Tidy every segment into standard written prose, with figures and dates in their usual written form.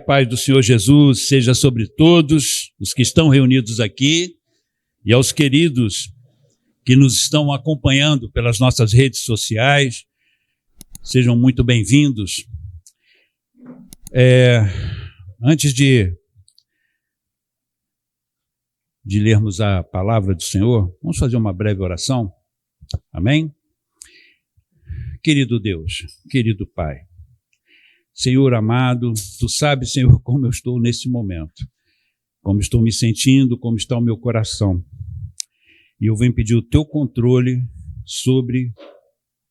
paz do Senhor Jesus seja sobre todos os que estão reunidos aqui e aos queridos que nos estão acompanhando pelas nossas redes sociais. Sejam muito bem-vindos. Antes de lermos a palavra do Senhor, vamos fazer uma breve oração. Amém? Querido Deus, querido Pai, Senhor amado, Tu sabes, Senhor, como eu estou nesse momento, como estou me sentindo, como está o meu coração. E eu venho pedir o Teu controle sobre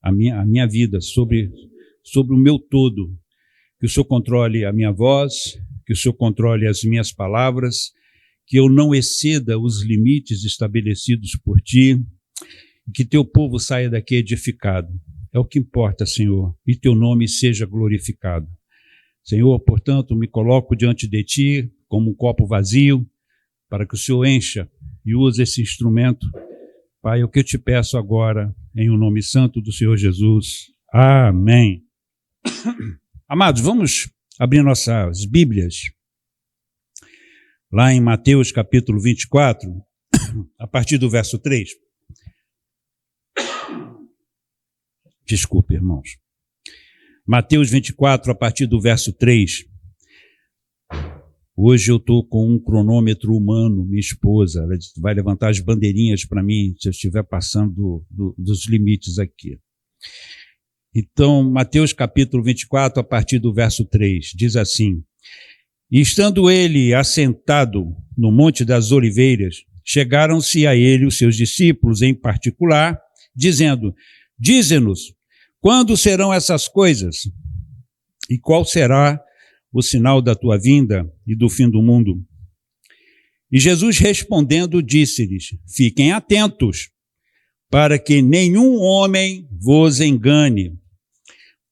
a minha vida, sobre o meu todo. Que o Senhor controle a minha voz, que o Senhor controle as minhas palavras, que eu não exceda os limites estabelecidos por Ti, e que Teu povo saia daqui edificado. É o que importa, Senhor, e Teu nome seja glorificado. Senhor, portanto, me coloco diante de Ti como um copo vazio, para que o Senhor encha e use esse instrumento. Pai, é o que eu Te peço agora, em o nome santo do Senhor Jesus. Amém. Amados, vamos abrir nossas Bíblias, lá em Mateus capítulo 24, a partir do verso 3. Desculpe, irmãos. Mateus 24, a partir do verso 3. Hoje eu estou com um cronômetro humano, minha esposa, ela vai levantar as bandeirinhas para mim, se eu estiver passando dos limites aqui. Então, Mateus capítulo 24, a partir do verso 3, diz assim: E estando ele assentado no Monte das Oliveiras, chegaram-se a ele os seus discípulos em particular, dizendo: Dize-nos, quando serão essas coisas? E qual será o sinal da tua vinda e do fim do mundo? E Jesus respondendo disse-lhes: Fiquem atentos, para que nenhum homem vos engane,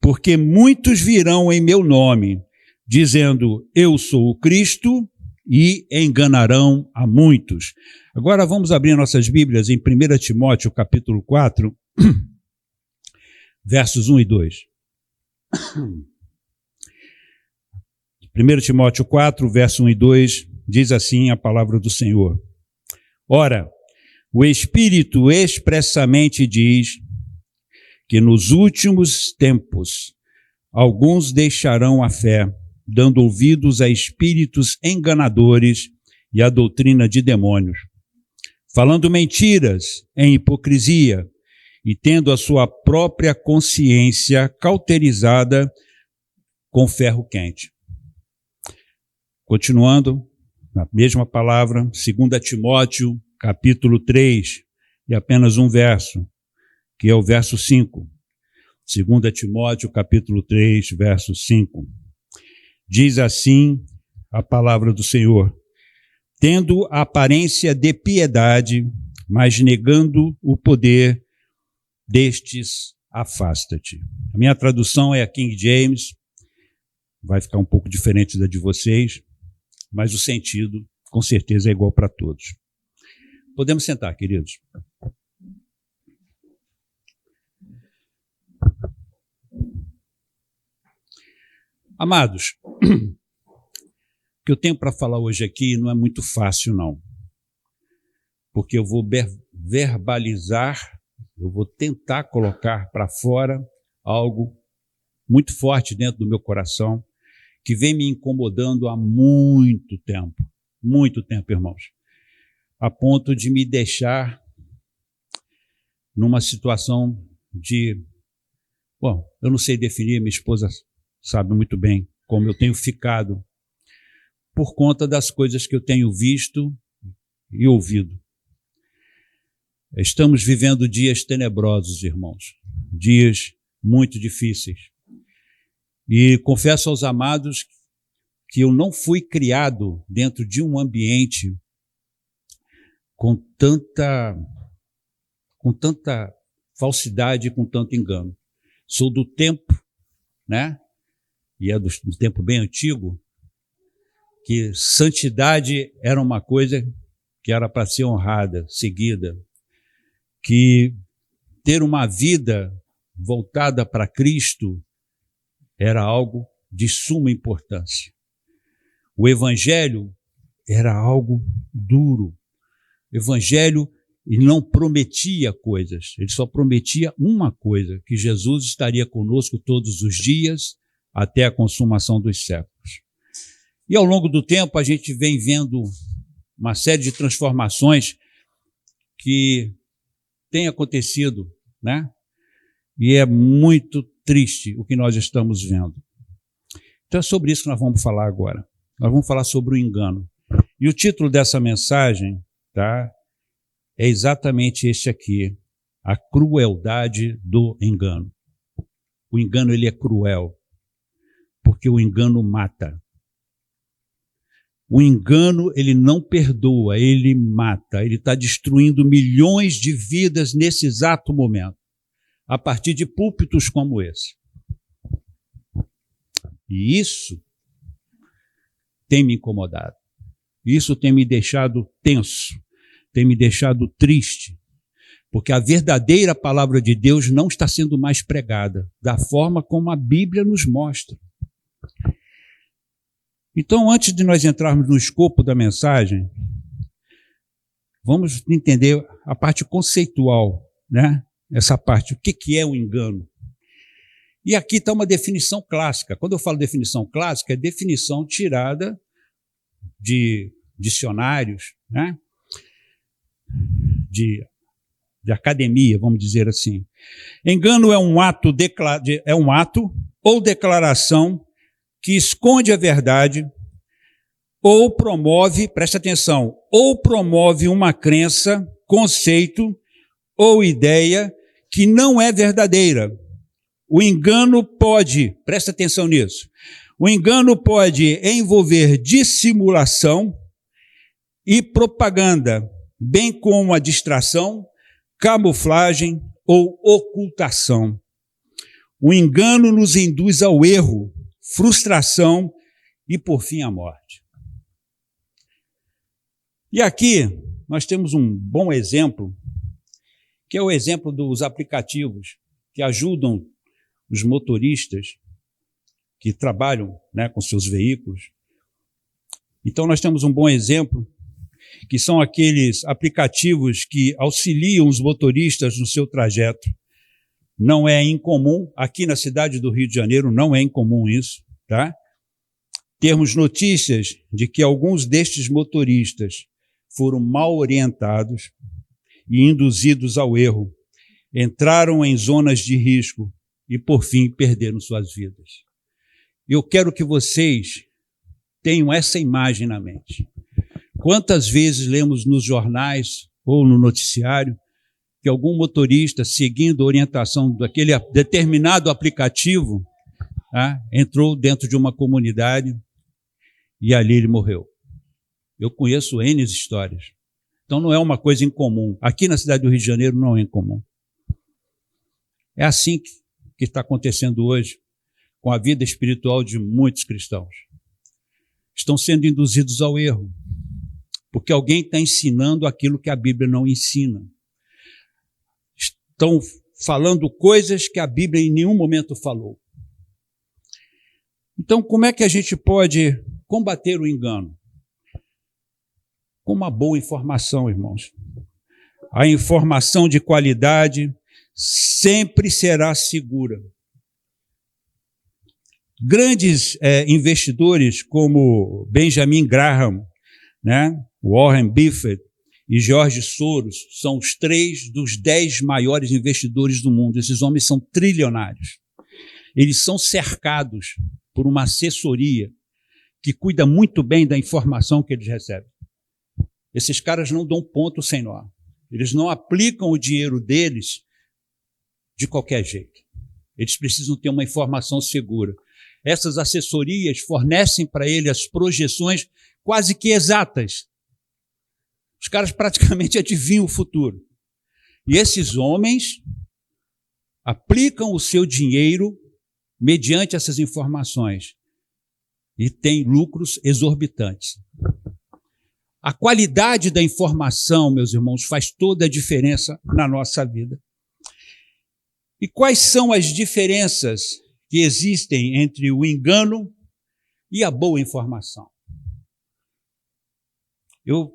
porque muitos virão em meu nome, dizendo, eu sou o Cristo, e enganarão a muitos. Agora vamos abrir nossas Bíblias em 1 Timóteo capítulo 4, versos 1 e 2. 1 Timóteo 4, verso 1 e 2, diz assim a palavra do Senhor. Ora, o Espírito expressamente diz que nos últimos tempos alguns deixarão a fé, dando ouvidos a espíritos enganadores e a doutrina de demônios, falando mentiras em hipocrisia, e tendo a sua própria consciência cauterizada com ferro quente. Continuando, na mesma palavra, 2 Timóteo, capítulo 3, e apenas um verso, que é o verso 5. 2 Timóteo, capítulo 3, verso 5. Diz assim a palavra do Senhor: Tendo aparência de piedade, mas negando o poder, destes afasta-te. A minha tradução é a King James, vai ficar um pouco diferente da de vocês, mas o sentido, com certeza, é igual para todos. Podemos sentar, queridos. Amados, o que eu tenho para falar hoje aqui não é muito fácil, não. Porque eu vou verbalizar, eu vou tentar colocar para fora algo muito forte dentro do meu coração, que vem me incomodando há muito tempo, irmãos, a ponto de me deixar numa situação de, eu não sei definir, minha esposa sabe muito bem como eu tenho ficado por conta das coisas que eu tenho visto e ouvido. Estamos vivendo dias tenebrosos, irmãos, dias muito difíceis. E confesso aos amados que eu não fui criado dentro de um ambiente com tanta falsidade e com tanto engano. Sou do tempo, né? E é do tempo bem antigo, que santidade era uma coisa que era para ser honrada, seguida, que ter uma vida voltada para Cristo era algo de suma importância. O evangelho era algo duro. O evangelho ele não prometia coisas, ele só prometia uma coisa, que Jesus estaria conosco todos os dias até a consumação dos séculos. E ao longo do tempo a gente vem vendo uma série de transformações que têm acontecido, né? E é muito triste o que nós estamos vendo. Então é sobre isso que nós vamos falar agora. Nós vamos falar sobre o engano. E o título dessa mensagem, tá, é exatamente este aqui: a crueldade do engano. O engano ele é cruel, porque o engano mata. O engano ele não perdoa, ele mata. Ele está destruindo milhões de vidas nesse exato momento, a partir de púlpitos como esse. E isso tem me incomodado. Isso tem me deixado tenso, tem me deixado triste, porque a verdadeira palavra de Deus não está sendo mais pregada da forma como a Bíblia nos mostra. Então, antes de nós entrarmos no escopo da mensagem, vamos entender a parte conceitual, né? Essa parte, o que é o engano? E aqui está uma definição clássica. Quando eu falo definição clássica, é definição tirada de dicionários, né? De academia, vamos dizer assim. Engano é um ato ou declaração que esconde a verdade ou promove, presta atenção, ou promove uma crença, conceito ou ideia que não é verdadeira. O engano pode, presta atenção nisso, o engano pode envolver dissimulação e propaganda, bem como a distração, camuflagem ou ocultação. O engano nos induz ao erro, frustração e, por fim, a morte. E aqui nós temos um bom exemplo, que é o exemplo dos aplicativos que ajudam os motoristas que trabalham, né, com seus veículos. Então nós temos um bom exemplo, que são aqueles aplicativos que auxiliam os motoristas no seu trajeto. Não é incomum, aqui na cidade do Rio de Janeiro não é incomum isso, tá? Termos notícias de que alguns destes motoristas foram mal orientados e induzidos ao erro, entraram em zonas de risco e, por fim, perderam suas vidas. Eu quero que vocês tenham essa imagem na mente. Quantas vezes lemos nos jornais ou no noticiário que algum motorista, seguindo a orientação daquele determinado aplicativo, entrou dentro de uma comunidade e ali ele morreu. Eu conheço N histórias. Então não é uma coisa incomum. Aqui na cidade do Rio de Janeiro não é incomum. É assim que está acontecendo hoje com a vida espiritual de muitos cristãos. Estão sendo induzidos ao erro, porque alguém está ensinando aquilo que a Bíblia não ensina. Estão falando coisas que a Bíblia em nenhum momento falou. Então, como é que a gente pode combater o engano? Com uma boa informação, irmãos. A informação de qualidade sempre será segura. Grandes investidores como Benjamin Graham, né, Warren Buffett e George Soros são os 3 dos 10 maiores investidores do mundo. Esses homens são trilionários. Eles são cercados por uma assessoria que cuida muito bem da informação que eles recebem. Esses caras não dão ponto sem nó. Eles não aplicam o dinheiro deles de qualquer jeito. Eles precisam ter uma informação segura. Essas assessorias fornecem para ele as projeções quase que exatas. Os caras praticamente adivinham o futuro. E esses homens aplicam o seu dinheiro mediante essas informações e têm lucros exorbitantes. A qualidade da informação, meus irmãos, faz toda a diferença na nossa vida. E quais são as diferenças que existem entre o engano e a boa informação? Eu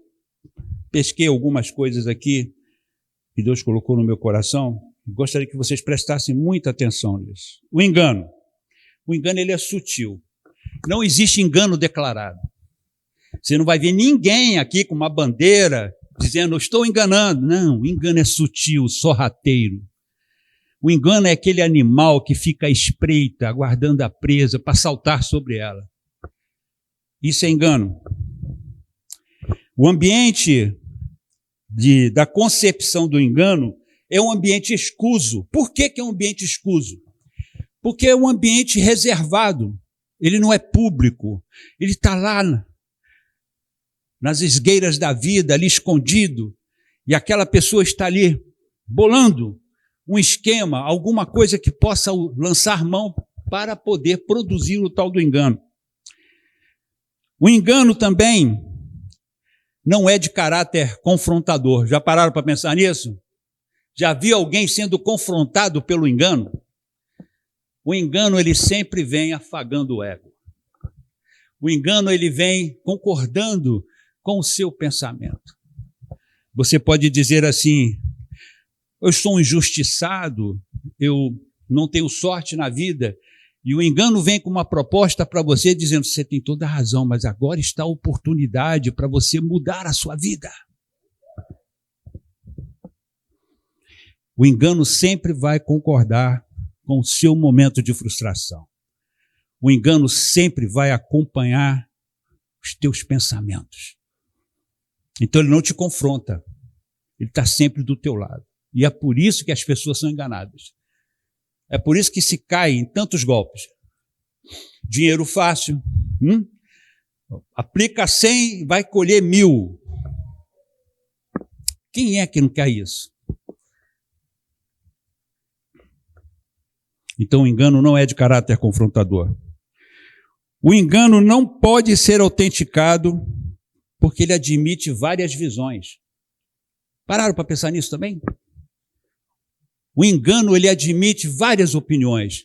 pesquei algumas coisas aqui que Deus colocou no meu coração. Gostaria que vocês prestassem muita atenção nisso. O engano. O engano, ele é sutil. Não existe engano declarado. Você não vai ver ninguém aqui com uma bandeira dizendo, estou enganando. Não, o engano é sutil, sorrateiro. O engano é aquele animal que fica à espreita, aguardando a presa para saltar sobre ela. Isso é engano. O ambiente da concepção do engano é um ambiente escuso. Por que é um ambiente escuso? Porque é um ambiente reservado. Ele não é público. Ele está lá nas esgueiras da vida, ali escondido. E aquela pessoa está ali bolando um esquema, alguma coisa que possa lançar mão para poder produzir o tal do engano. O engano também não é de caráter confrontador. Já pararam para pensar nisso? Já viu alguém sendo confrontado pelo engano? O engano, ele sempre vem afagando o ego. O engano, ele vem concordando com o seu pensamento. Você pode dizer assim, eu sou um injustiçado, eu não tenho sorte na vida, e o engano vem com uma proposta para você dizendo, você tem toda a razão, mas agora está a oportunidade para você mudar a sua vida. O engano sempre vai concordar com o seu momento de frustração. O engano sempre vai acompanhar os teus pensamentos. Então ele não te confronta, ele está sempre do teu lado. E é por isso que as pessoas são enganadas. É por isso que se cai em tantos golpes. Dinheiro fácil. Aplica 100 e vai colher 1000. Quem é que não quer isso? Então o engano não é de caráter confrontador. O engano não pode ser autenticado porque ele admite várias visões. Pararam para pensar nisso também? O engano, ele admite várias opiniões.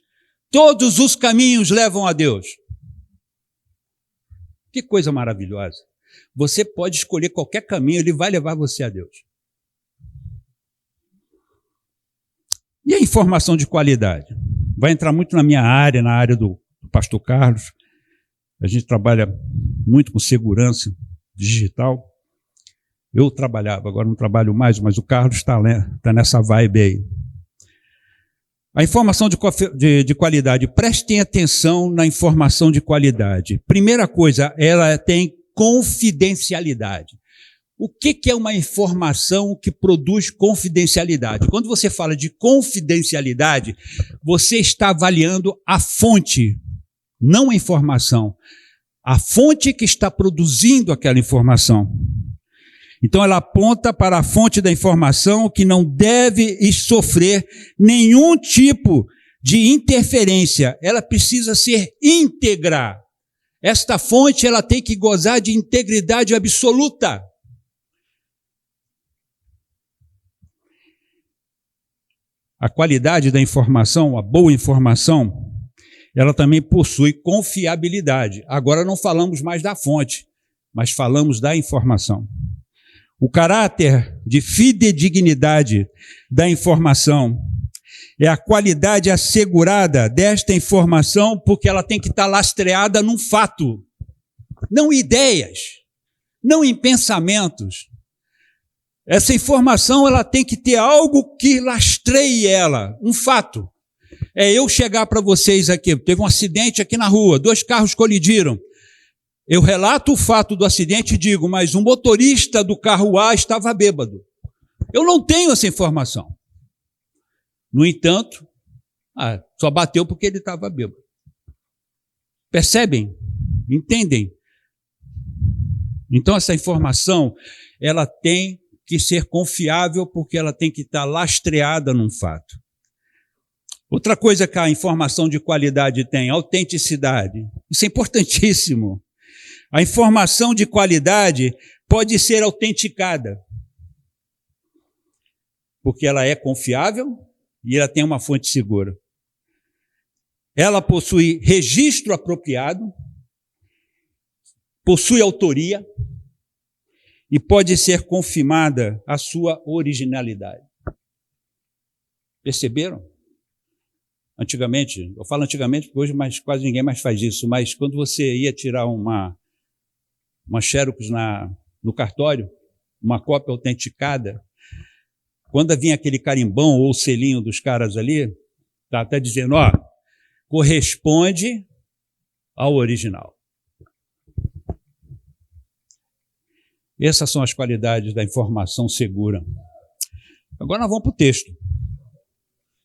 Todos os caminhos levam a Deus. Que coisa maravilhosa. Você pode escolher qualquer caminho, ele vai levar você a Deus. E a informação de qualidade? Vai entrar muito na minha área, na área do pastor Carlos. A gente trabalha muito com segurança digital. Eu trabalhava, agora não trabalho mais, mas o Carlos está nessa vibe aí. A informação de qualidade. Prestem atenção na informação de qualidade. Primeira coisa, ela tem confidencialidade. O que é uma informação que produz confidencialidade? Quando você fala de confidencialidade, você está avaliando a fonte, não a informação. A fonte que está produzindo aquela informação. Então ela aponta para a fonte da informação que não deve sofrer nenhum tipo de interferência. Ela precisa ser íntegra. Esta fonte ela tem que gozar de integridade absoluta. A qualidade da informação, a boa informação, ela também possui confiabilidade. Agora não falamos mais da fonte, mas falamos da informação. O caráter de fidedignidade da informação é a qualidade assegurada desta informação, porque ela tem que estar lastreada num fato, não em ideias, não em pensamentos. Essa informação ela tem que ter algo que lastreie ela, um fato. É eu chegar para vocês aqui, teve um acidente aqui na rua, 2 carros colidiram. Eu relato o fato do acidente e digo, mas o motorista do carro A estava bêbado. Eu não tenho essa informação. No entanto, só bateu porque ele estava bêbado. Percebem? Entendem? Então essa informação, ela tem que ser confiável porque ela tem que estar lastreada num fato. Outra coisa que a informação de qualidade tem, autenticidade. Isso é importantíssimo. A informação de qualidade pode ser autenticada, porque ela é confiável e ela tem uma fonte segura. Ela possui registro apropriado, possui autoria e pode ser confirmada a sua originalidade. Perceberam? Antigamente, eu falo antigamente porque hoje quase ninguém mais faz isso, mas quando você ia tirar uma xerox no cartório, uma cópia autenticada, quando vinha aquele carimbão ou selinho dos caras ali, tá até dizendo, corresponde ao original. Essas são as qualidades da informação segura. Agora nós vamos para o texto.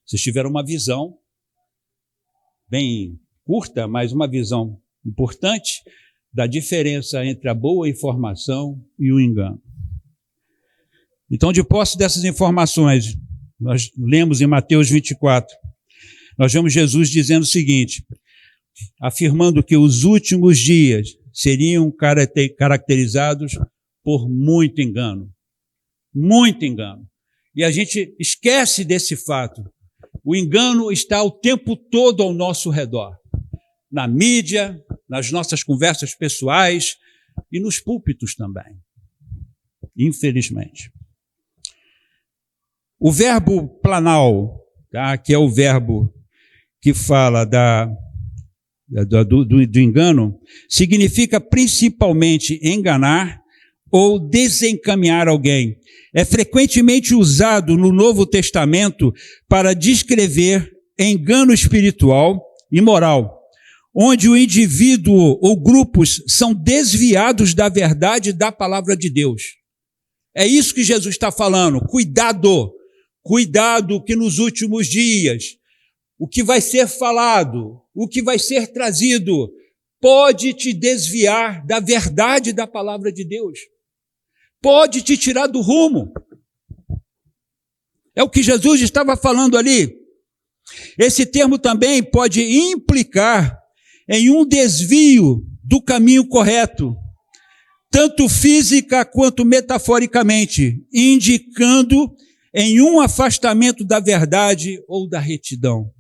Vocês tiveram uma visão bem curta, mas uma visão importante da diferença entre a boa informação e o engano. Então, de posse dessas informações, nós lemos em Mateus 24, nós vemos Jesus dizendo o seguinte, afirmando que os últimos dias seriam caracterizados por muito engano. Muito engano. E a gente esquece desse fato. O engano está o tempo todo ao nosso redor. Na mídia, nas nossas conversas pessoais e nos púlpitos também. Infelizmente. O verbo planal, tá, que é o verbo que fala do engano, significa principalmente enganar ou desencaminhar alguém. É frequentemente usado no Novo Testamento para descrever engano espiritual e moral, onde o indivíduo ou grupos são desviados da verdade da palavra de Deus. É isso que Jesus está falando. Cuidado que nos últimos dias, o que vai ser falado, o que vai ser trazido, pode te desviar da verdade da palavra de Deus. Pode te tirar do rumo. É o que Jesus estava falando ali. Esse termo também pode implicar em um desvio do caminho correto, tanto física quanto metaforicamente, indicando em um afastamento da verdade ou da retidão.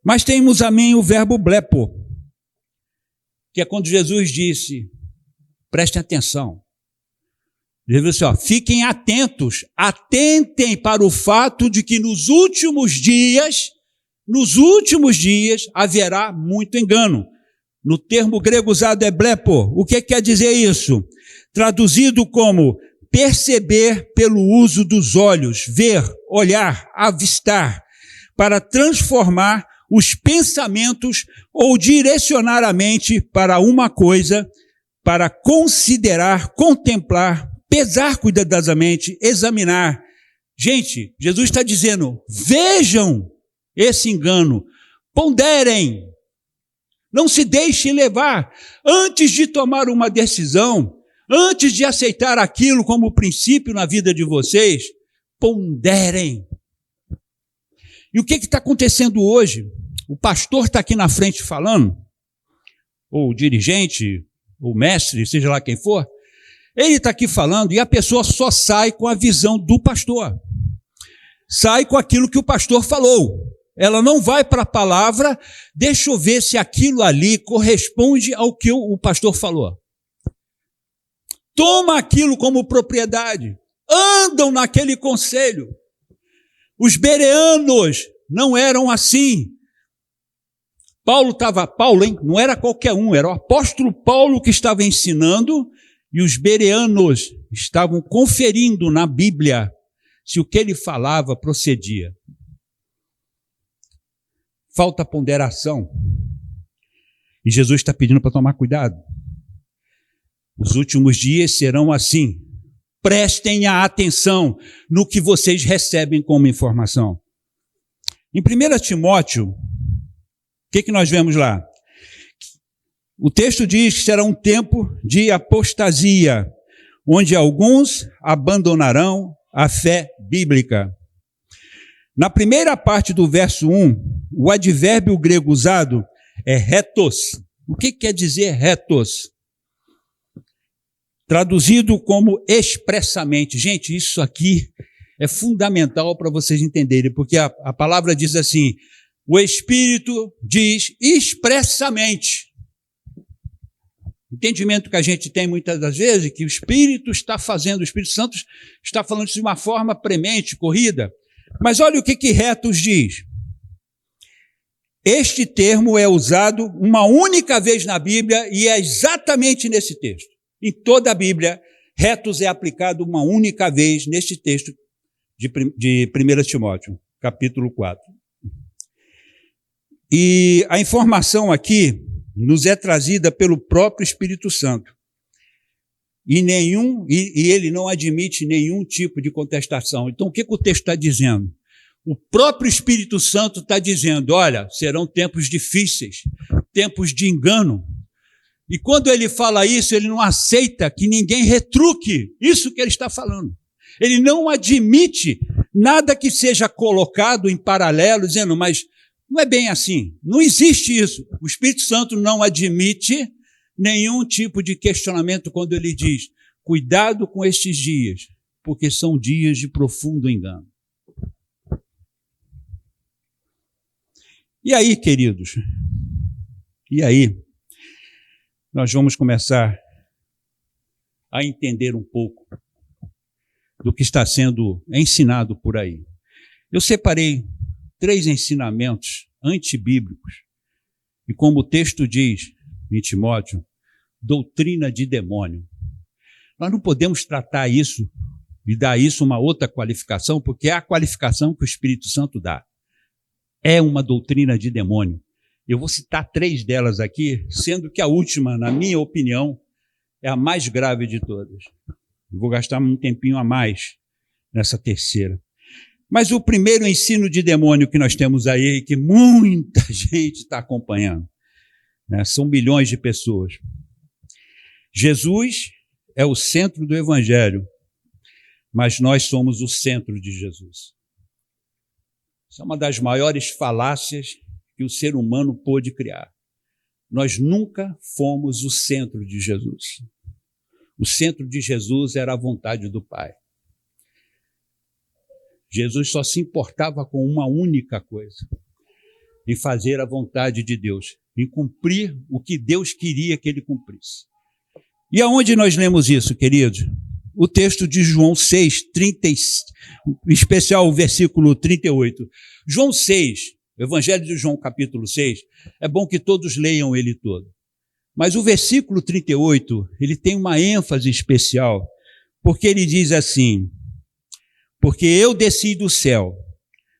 Mas temos também o verbo blepo, que é quando Jesus disse, prestem atenção. Jesus disse, fiquem atentos, atentem para o fato de que nos últimos dias haverá muito engano. No termo grego usado é blepo. O que quer dizer isso? Traduzido como perceber pelo uso dos olhos, ver, olhar, avistar, para transformar os pensamentos ou direcionar a mente para uma coisa, para considerar, contemplar, pesar cuidadosamente, examinar. Gente, Jesus está dizendo, vejam esse engano, ponderem, não se deixem levar, antes de tomar uma decisão, antes de aceitar aquilo como princípio na vida de vocês, ponderem. E o que está acontecendo hoje? O pastor está aqui na frente falando, ou o dirigente, ou o mestre, seja lá quem for, ele está aqui falando e a pessoa só sai com a visão do pastor. Sai com aquilo que o pastor falou. Ela não vai para a palavra, deixa eu ver se aquilo ali corresponde ao que o pastor falou. Toma aquilo como propriedade. Andam naquele conselho. Os bereanos não eram assim. Paulo, hein? Não era qualquer um, era o apóstolo Paulo que estava ensinando e os bereanos estavam conferindo na Bíblia se o que ele falava procedia. Falta ponderação. E Jesus está pedindo para tomar cuidado. Os últimos dias serão assim. Prestem a atenção no que vocês recebem como informação. Em 1 Timóteo, o que nós vemos lá? O texto diz que será um tempo de apostasia, onde alguns abandonarão a fé bíblica. Na primeira parte do verso 1, o advérbio grego usado é retos. O que quer dizer retos? Traduzido como expressamente. Gente, isso aqui é fundamental para vocês entenderem, porque a palavra diz assim, o Espírito diz expressamente. Entendimento que a gente tem muitas das vezes, que o Espírito está fazendo, o Espírito Santo está falando isso de uma forma premente, corrida. Mas olha o que Retos diz. Este termo é usado uma única vez na Bíblia e é exatamente nesse texto. Em toda a Bíblia, Retos é aplicado uma única vez neste texto de 1 Timóteo, capítulo 4. E a informação aqui nos é trazida pelo próprio Espírito Santo. E ele não admite nenhum tipo de contestação. Então, o que o texto está dizendo? O próprio Espírito Santo está dizendo, olha, serão tempos difíceis, tempos de engano. E quando ele fala isso, ele não aceita que ninguém retruque isso que ele está falando. Ele não admite nada que seja colocado em paralelo, dizendo, mas não é bem assim. Não existe isso. O Espírito Santo não admite nenhum tipo de questionamento quando ele diz, cuidado com estes dias, porque são dias de profundo engano. E aí, queridos? E aí? Nós vamos começar a entender um pouco do que está sendo ensinado por aí. Eu separei 3 ensinamentos antibíblicos e, como o texto diz em Timóteo, doutrina de demônio. Nós não podemos tratar isso e dar isso uma outra qualificação, porque é a qualificação que o Espírito Santo dá. É uma doutrina de demônio. Eu vou citar 3 delas aqui, sendo que a última, na minha opinião, é a mais grave de todas. Eu vou gastar um tempinho a mais nessa terceira. Mas o primeiro ensino de demônio que nós temos aí, que muita gente está acompanhando, né? São milhões de pessoas. Jesus é o centro do Evangelho, mas nós somos o centro de Jesus. Isso é uma das maiores falácias que o ser humano pôde criar. Nós nunca fomos o centro de Jesus. O centro de Jesus era a vontade do Pai. Jesus só se importava com uma única coisa, em fazer a vontade de Deus, em cumprir o que Deus queria que ele cumprisse. E aonde nós lemos isso, queridos? O texto de João 6, em especial o versículo 38. João 6, o Evangelho de João, capítulo 6, é bom que todos leiam ele todo. Mas o versículo 38, ele tem uma ênfase especial, porque ele diz assim, porque eu desci do céu,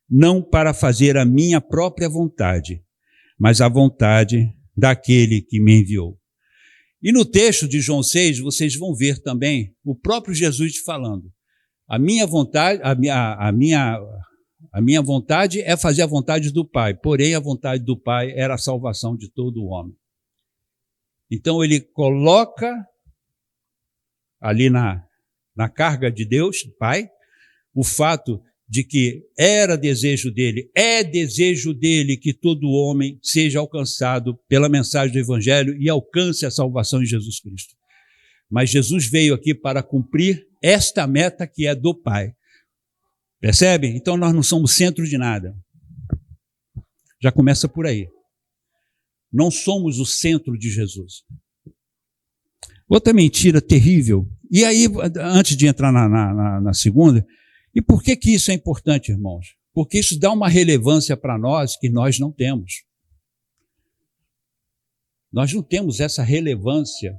não para fazer a minha própria vontade, mas a vontade daquele que me enviou. E no texto de João 6, vocês vão ver também o próprio Jesus falando, a minha vontade é fazer a vontade do Pai, porém a vontade do Pai era a salvação de todo o homem. Então ele coloca ali na carga de Deus, Pai, o fato de que era desejo dele, é desejo dele que todo homem seja alcançado pela mensagem do Evangelho e alcance a salvação em Jesus Cristo. Mas Jesus veio aqui para cumprir esta meta que é do Pai. Percebe? Então nós não somos centro de nada. Já começa por aí. Não somos o centro de Jesus. Outra mentira terrível. E aí, antes de entrar na segunda, e por que isso é importante, irmãos? Porque isso dá uma relevância para nós que nós não temos. Nós não temos essa relevância,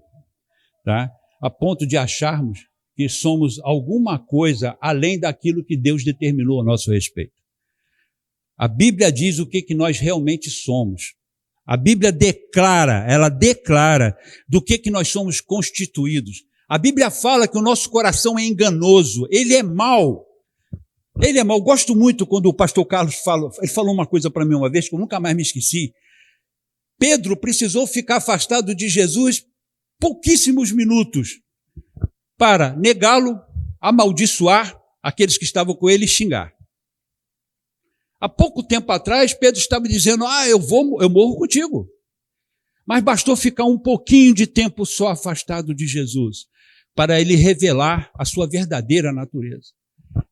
tá? A ponto de acharmos que somos alguma coisa além daquilo que Deus determinou a nosso respeito. A Bíblia diz o que nós realmente somos. A Bíblia declara do que nós somos constituídos. A Bíblia fala que o nosso coração é enganoso, ele é mau. Ele é mau. Eu gosto muito quando o pastor Carlos fala, ele falou uma coisa para mim uma vez que eu nunca mais me esqueci. Pedro precisou ficar afastado de Jesus pouquíssimos minutos para negá-lo, amaldiçoar aqueles que estavam com ele e xingar. Há pouco tempo atrás, Pedro estava dizendo, eu morro contigo. Mas bastou ficar um pouquinho de tempo só afastado de Jesus para ele revelar a sua verdadeira natureza.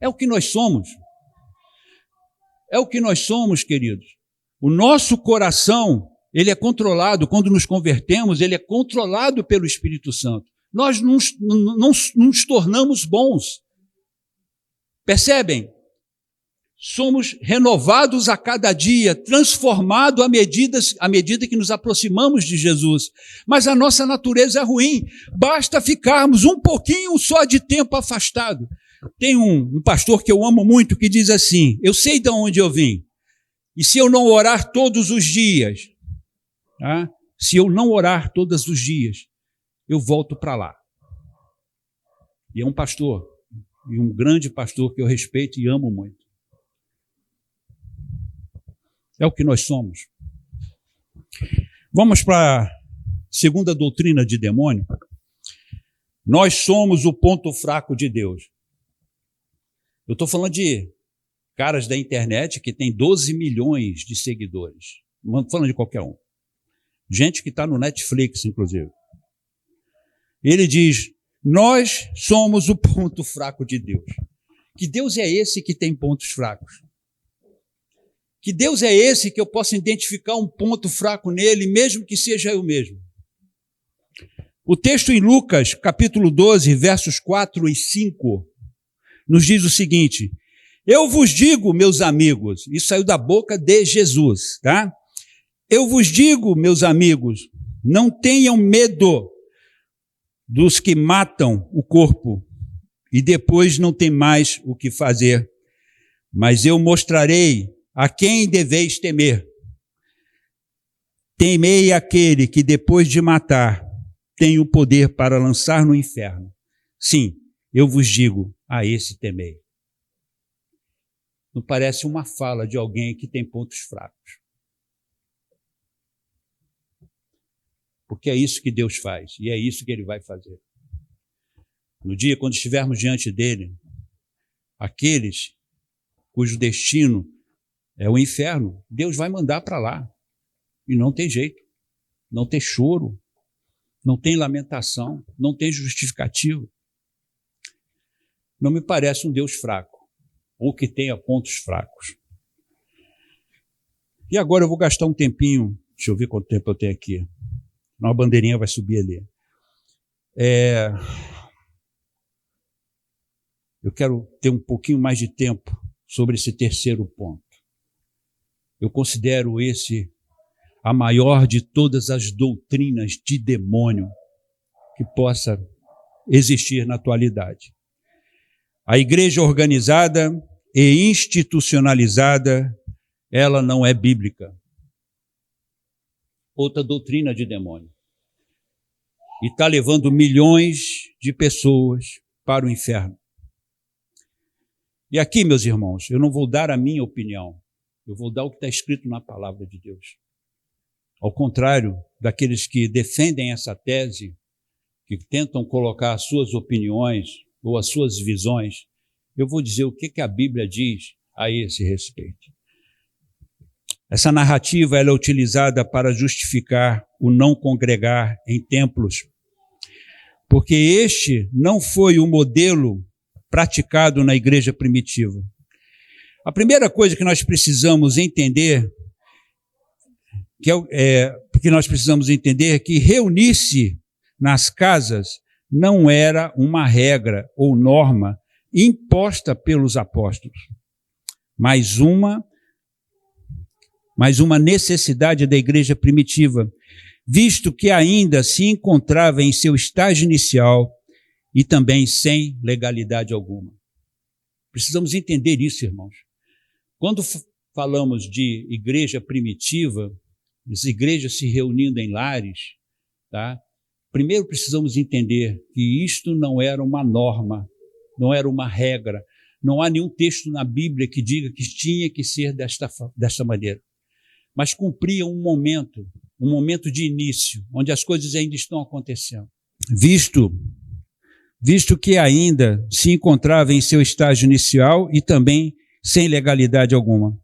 É o que nós somos. É o que nós somos, queridos. O nosso coração, ele é controlado, quando nos convertemos, ele é controlado pelo Espírito Santo. Nós não nos tornamos bons. Percebem? Somos renovados a cada dia, transformados à medida que nos aproximamos de Jesus. Mas a nossa natureza é ruim. Basta ficarmos um pouquinho só de tempo afastado. Tem um pastor que eu amo muito que diz assim: eu sei de onde eu vim. E se eu não orar todos os dias, tá? Se eu não orar todos os dias, eu volto para lá. E é um pastor, e um grande pastor que eu respeito e amo muito. É o que nós somos. Vamos para a segunda doutrina de demônio. Nós somos o ponto fraco de Deus. Eu estou falando de caras da internet que tem 12 milhões de seguidores. Não estou falando de qualquer um. Gente que está no Netflix, inclusive. Ele diz: nós somos o ponto fraco de Deus. Que Deus é esse que tem pontos fracos? Que Deus é esse que eu possa identificar um ponto fraco nele, mesmo que seja eu mesmo? O texto em Lucas, capítulo 12, versos 4 e 5, nos diz o seguinte: eu vos digo, meus amigos, isso saiu da boca de Jesus, tá? Eu vos digo, meus amigos, não tenham medo dos que matam o corpo e depois não tem mais o que fazer, mas eu mostrarei a quem deveis temer. Temei aquele que depois de matar tem o poder para lançar no inferno. Sim, eu vos digo, a esse temei. Não parece uma fala de alguém que tem pontos fracos? Porque é isso que Deus faz, e é isso que Ele vai fazer. No dia quando estivermos diante dEle, aqueles cujo destino é o inferno, Deus vai mandar para lá. E não tem jeito. Não tem choro. Não tem lamentação. Não tem justificativa. Não me parece um Deus fraco, ou que tenha pontos fracos. E agora eu vou gastar um tempinho, deixa eu ver quanto tempo eu tenho aqui. Uma bandeirinha vai subir ali. Eu quero ter um pouquinho mais de tempo sobre esse terceiro ponto. Eu considero esse a maior de todas as doutrinas de demônio que possa existir na atualidade. A igreja organizada e institucionalizada, ela não é bíblica. Outra doutrina de demônio. E está levando milhões de pessoas para o inferno. E aqui, meus irmãos, eu não vou dar a minha opinião. Eu vou dar o que está escrito na palavra de Deus. Ao contrário daqueles que defendem essa tese, que tentam colocar as suas opiniões ou as suas visões, eu vou dizer o que a Bíblia diz a esse respeito. Essa narrativa ela é utilizada para justificar o não congregar em templos, porque este não foi o modelo praticado na igreja primitiva. A primeira coisa que nós precisamos entender, é que reunir-se nas casas não era uma regra ou norma imposta pelos apóstolos, mas uma necessidade da igreja primitiva, visto que ainda se encontrava em seu estágio inicial e também sem legalidade alguma. Precisamos entender isso, irmãos. Quando falamos de igreja primitiva, as igrejas se reunindo em lares, tá? Primeiro precisamos entender que isto não era uma norma, não era uma regra. Não há nenhum texto na Bíblia que diga que tinha que ser desta maneira. Mas cumpria um momento de início, onde as coisas ainda estão acontecendo. Visto que ainda se encontrava em seu estágio inicial e também sem legalidade alguma.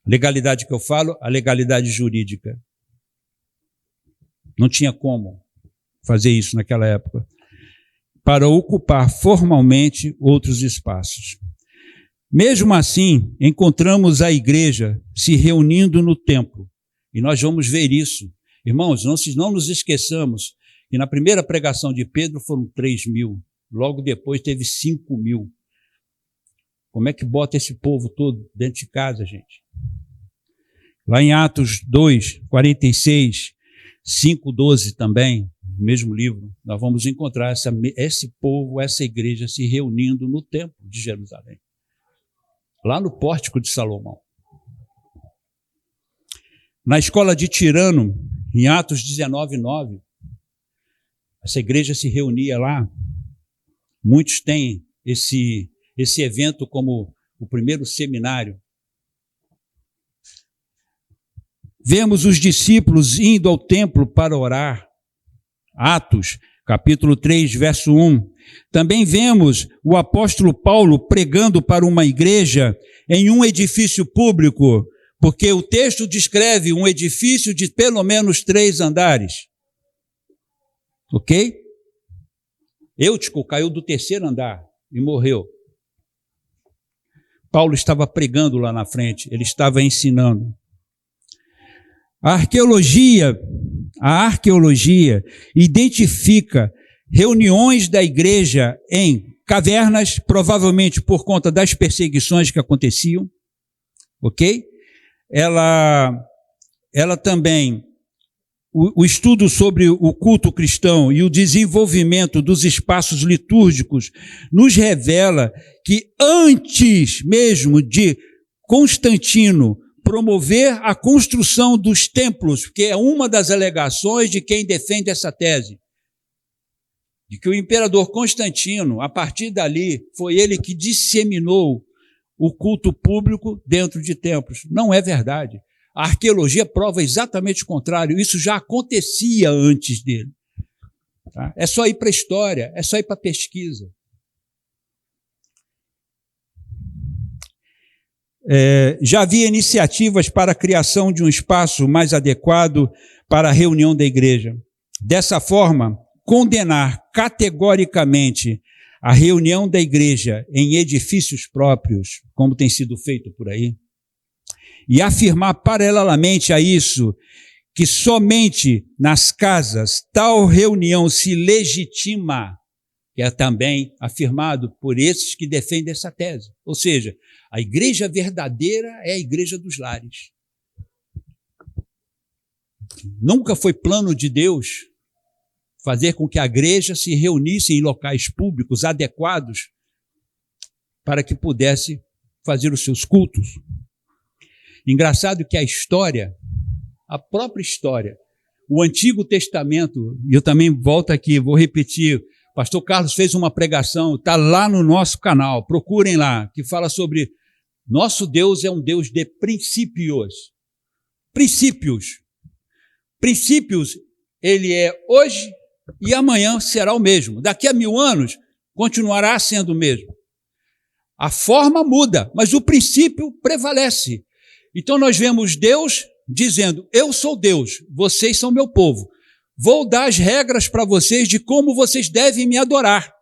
Legalidade que eu falo, a legalidade jurídica. Não tinha como fazer isso naquela época, para ocupar formalmente outros espaços. Mesmo assim, encontramos a igreja se reunindo no templo E nós vamos ver isso. Irmãos, não nos esqueçamos que na primeira pregação de Pedro foram 3.000. Logo depois teve 5.000. Como é que bota esse povo todo dentro de casa, gente? Lá em Atos 2, 46, 5, 12 também, no mesmo livro, nós vamos encontrar esse povo, essa igreja se reunindo no templo de Jerusalém, lá no pórtico de Salomão. Na escola de Tirano, em Atos 19, 9, essa igreja se reunia lá. Muitos têm esse evento como o primeiro seminário. Vemos os discípulos indo ao templo para orar. Atos, capítulo 3, verso 1. Também vemos o apóstolo Paulo pregando para uma igreja em um edifício público, porque o texto descreve um edifício de pelo menos 3 andares. Ok? Eutico caiu do 3º andar e morreu. Paulo estava pregando lá na frente, ele estava ensinando. A arqueologia identifica reuniões da igreja em cavernas, provavelmente por conta das perseguições que aconteciam, ok? Ela também, o estudo sobre o culto cristão e o desenvolvimento dos espaços litúrgicos nos revela que antes mesmo de Constantino promover a construção dos templos, que é uma das alegações de quem defende essa tese, de que o imperador Constantino, a partir dali, foi ele que disseminou o culto público dentro de templos. Não é verdade. A arqueologia prova exatamente o contrário. Isso já acontecia antes dele. Tá? É só ir para a história, é só ir para a pesquisa. Já havia iniciativas para a criação de um espaço mais adequado para a reunião da igreja. Dessa forma, condenar categoricamente a reunião da igreja em edifícios próprios, como tem sido feito por aí, e afirmar paralelamente a isso que somente nas casas tal reunião se legitima, que é também afirmado por esses que defendem essa tese. Ou seja, a igreja verdadeira é a igreja dos lares. Nunca foi plano de Deus fazer com que a igreja se reunisse em locais públicos adequados para que pudesse fazer os seus cultos. Engraçado que a própria história, o Antigo Testamento, e eu também volto aqui, vou repetir, pastor Carlos fez uma pregação, está lá no nosso canal, procurem lá, que fala sobre nosso Deus é um Deus de princípios. Princípios. Princípios, ele é hoje e amanhã será o mesmo. Daqui a 1000 anos, continuará sendo o mesmo. A forma muda, mas o princípio prevalece. Então nós vemos Deus dizendo, eu sou Deus, vocês são meu povo. Vou dar as regras para vocês de como vocês devem me adorar.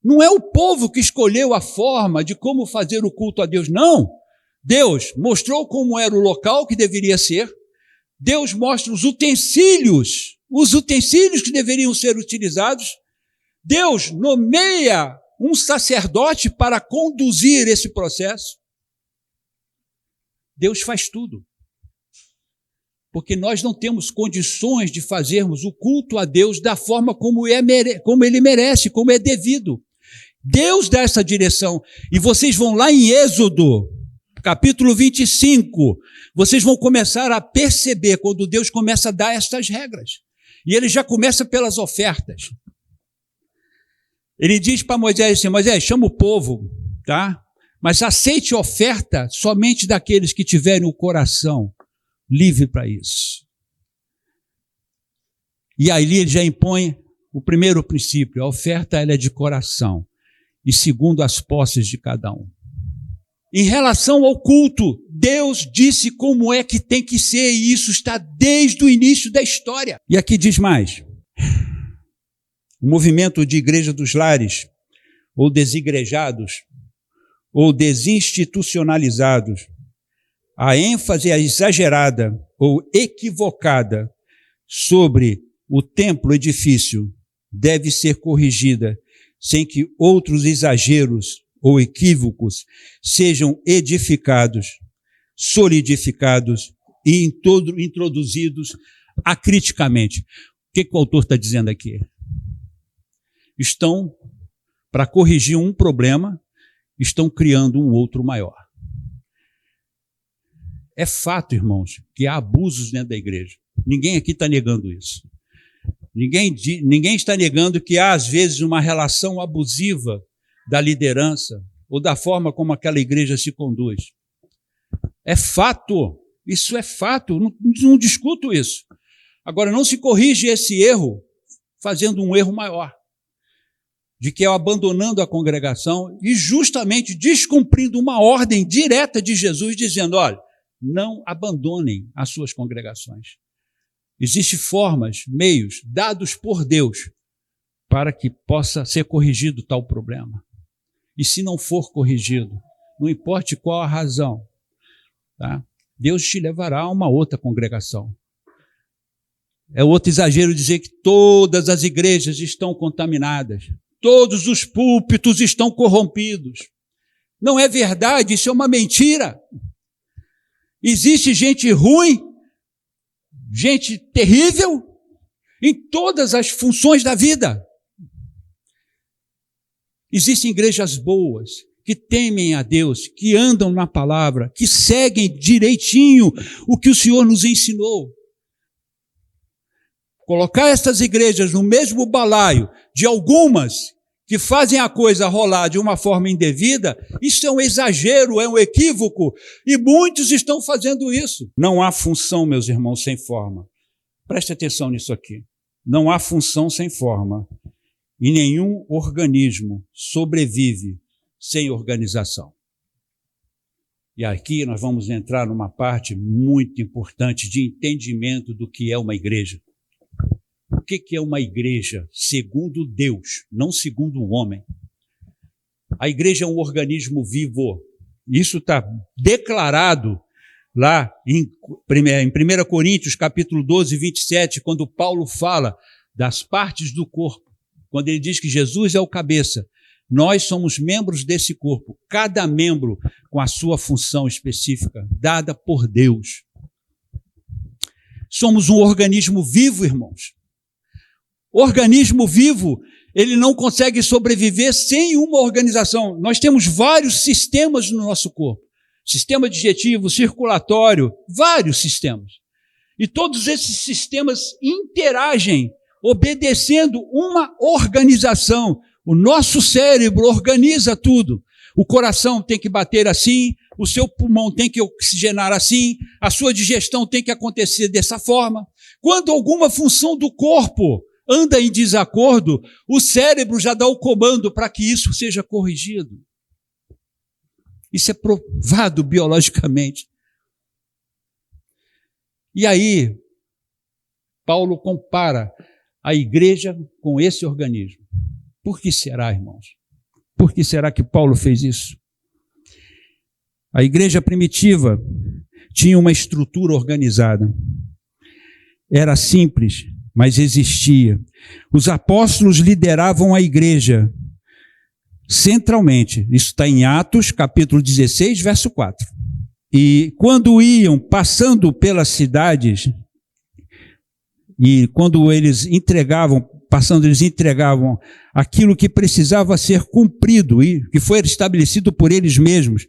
Não é o povo que escolheu a forma de como fazer o culto a Deus, não. Deus mostrou como era o local que deveria ser. Deus mostra os utensílios que deveriam ser utilizados. Deus nomeia um sacerdote para conduzir esse processo. Deus faz tudo. Porque nós não temos condições de fazermos o culto a Deus da forma como ele merece, como é devido. Deus dá essa direção. E vocês vão lá em Êxodo, capítulo 25, vocês vão começar a perceber quando Deus começa a dar estas regras. E ele já começa pelas ofertas. Ele diz para Moisés assim, Moisés, chama o povo, tá? Mas aceite oferta somente daqueles que tiverem o coração livre para isso. E aí ele já impõe o primeiro princípio, a oferta ela é de coração e segundo as posses de cada um. Em relação ao culto, Deus disse como é que tem que ser e isso está desde o início da história. E aqui diz mais, o movimento de igreja dos lares, ou desigrejados, ou desinstitucionalizados, a ênfase exagerada ou equivocada sobre o templo edifício deve ser corrigida, sem que outros exageros ou equívocos sejam edificados, solidificados e introduzidos acriticamente. O que o autor está dizendo aqui? Estão, para corrigir um problema, estão criando um outro maior. É fato, irmãos, que há abusos dentro da igreja. Ninguém aqui está negando isso. Ninguém está negando que há, às vezes, uma relação abusiva da liderança ou da forma como aquela igreja se conduz. É fato. Isso é fato. Não discuto isso. Agora, não se corrige esse erro fazendo um erro maior, de que é abandonando a congregação e justamente descumprindo uma ordem direta de Jesus, dizendo, olha, não abandonem as suas congregações. Existem formas, meios dados por Deus para que possa ser corrigido tal problema. E se não for corrigido, não importe qual a razão, tá? Deus te levará a uma outra congregação. É outro exagero dizer que todas as igrejas estão contaminadas, todos os púlpitos estão corrompidos. Não é verdade, isso é uma mentira. Existe gente ruim, gente terrível, em todas as funções da vida. Existem igrejas boas, que temem a Deus, que andam na palavra, que seguem direitinho o que o Senhor nos ensinou. Colocar essas igrejas no mesmo balaio de algumas que fazem a coisa rolar de uma forma indevida, isso é um exagero, é um equívoco, e muitos estão fazendo isso. Não há função, meus irmãos, sem forma. Preste atenção nisso aqui. Não há função sem forma, e nenhum organismo sobrevive sem organização. E aqui nós vamos entrar numa parte muito importante de entendimento do que é uma igreja. O que é uma igreja segundo Deus, não segundo o homem? A igreja é um organismo vivo. Isso está declarado lá em 1 Coríntios, capítulo 12, 27, quando Paulo fala das partes do corpo. Quando ele diz que Jesus é o cabeça, nós somos membros desse corpo, cada membro com a sua função específica, dada por Deus. Somos um organismo vivo, irmãos. Organismo vivo, ele não consegue sobreviver sem uma organização. Nós temos vários sistemas no nosso corpo. Sistema digestivo, circulatório, vários sistemas. E todos esses sistemas interagem, obedecendo uma organização. O nosso cérebro organiza tudo. O coração tem que bater assim, o seu pulmão tem que oxigenar assim, a sua digestão tem que acontecer dessa forma. Quando alguma função do corpo anda em desacordo, o cérebro já dá o comando para que isso seja corrigido. Isso é provado biologicamente. E aí, Paulo compara a igreja com esse organismo. Por que será, irmãos? Por que será que Paulo fez isso? A igreja primitiva tinha uma estrutura organizada. Era simples, mas existia. Os apóstolos lideravam a igreja centralmente. Isso está em Atos, capítulo 16, verso 4. E quando iam passando pelas cidades, e quando eles entregavam aquilo que precisava ser cumprido e que foi estabelecido por eles mesmos,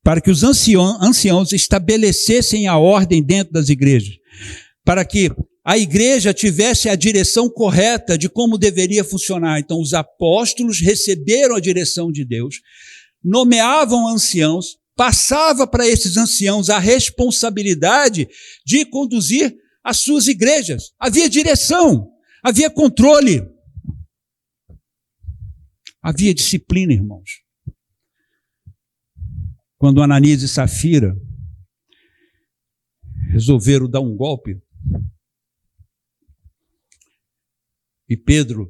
para que os anciãos estabelecessem a ordem dentro das igrejas, para que a igreja tivesse a direção correta de como deveria funcionar. Então, os apóstolos receberam a direção de Deus, nomeavam anciãos, passava para esses anciãos a responsabilidade de conduzir as suas igrejas. Havia direção, havia controle, havia disciplina, irmãos. Quando Ananias e Safira resolveram dar um golpe, e Pedro,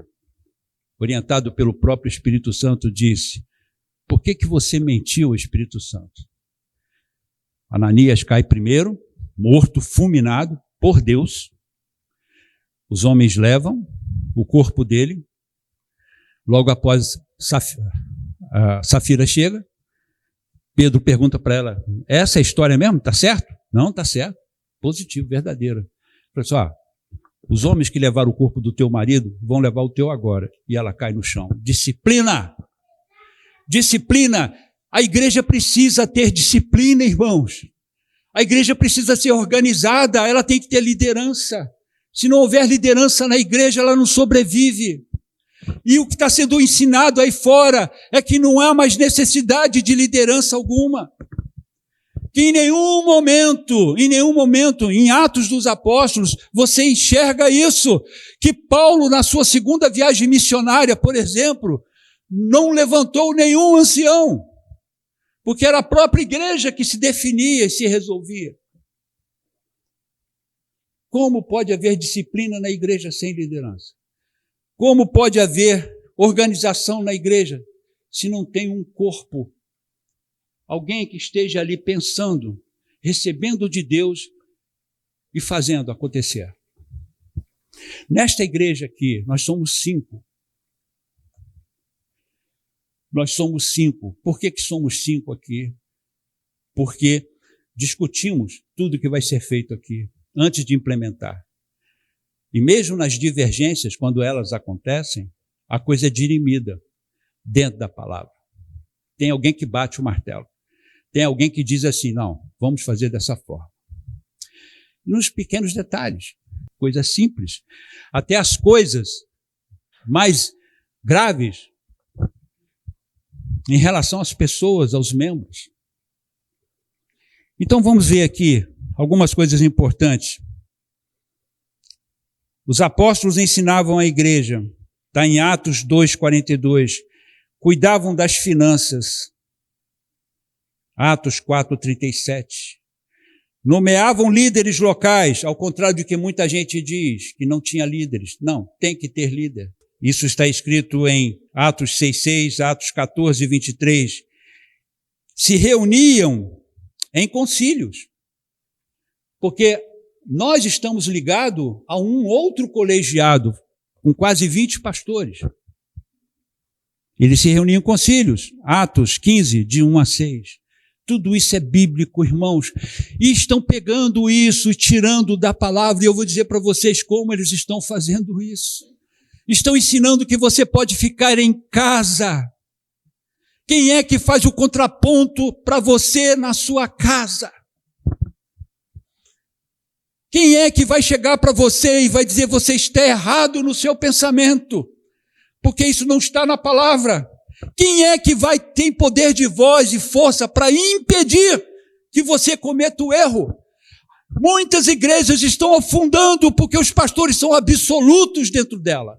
orientado pelo próprio Espírito Santo, disse: por que você mentiu ao Espírito Santo? Ananias cai primeiro, morto, fulminado por Deus. Os homens levam o corpo dele. Logo após, Safira chega. Pedro pergunta para ela, essa é a história mesmo? Está certo? Não, está certo. Positivo, verdadeiro. Pessoal, os homens que levaram o corpo do teu marido vão levar o teu agora. E ela cai no chão. Disciplina! Disciplina! A igreja precisa ter disciplina, irmãos. A igreja precisa ser organizada, ela tem que ter liderança. Se não houver liderança na igreja, ela não sobrevive. E o que está sendo ensinado aí fora é que não há mais necessidade de liderança alguma. Que em nenhum momento, em Atos dos Apóstolos, você enxerga isso. Que Paulo, na sua segunda viagem missionária, por exemplo, não levantou nenhum ancião. Porque era a própria igreja que se definia e se resolvia. Como pode haver disciplina na igreja sem liderança? Como pode haver organização na igreja se não tem um corpo? Alguém que esteja ali pensando, recebendo de Deus e fazendo acontecer. Nesta igreja aqui, nós somos 5. Nós somos 5. Por que somos 5 aqui? Porque discutimos tudo que vai ser feito aqui, antes de implementar. E mesmo nas divergências, quando elas acontecem, a coisa é dirimida dentro da palavra. Tem alguém que bate o martelo. Tem alguém que diz assim, não, vamos fazer dessa forma. Nos pequenos detalhes, coisas simples. Até as coisas mais graves em relação às pessoas, aos membros. Então vamos ver aqui algumas coisas importantes. Os apóstolos ensinavam a igreja, está em Atos 2:42, cuidavam das finanças. Atos 4:37. Nomeavam líderes locais, ao contrário do que muita gente diz, que não tinha líderes. Não, tem que ter líder. Isso está escrito em Atos 6:6, Atos 14:23. Se reuniam em concílios, porque nós estamos ligados a um outro colegiado, com quase 20 pastores. Eles se reuniam em concílios, Atos 15, de 1-6. Tudo isso é bíblico, irmãos. E estão pegando isso e tirando da palavra, e eu vou dizer para vocês como eles estão fazendo isso. Estão ensinando que você pode ficar em casa. Quem é que faz o contraponto para você na sua casa? Quem é que vai chegar para você e vai dizer você está errado no seu pensamento? Porque isso não está na palavra. Quem é que tem poder de voz e força para impedir que você cometa o erro? Muitas igrejas estão afundando porque os pastores são absolutos dentro dela.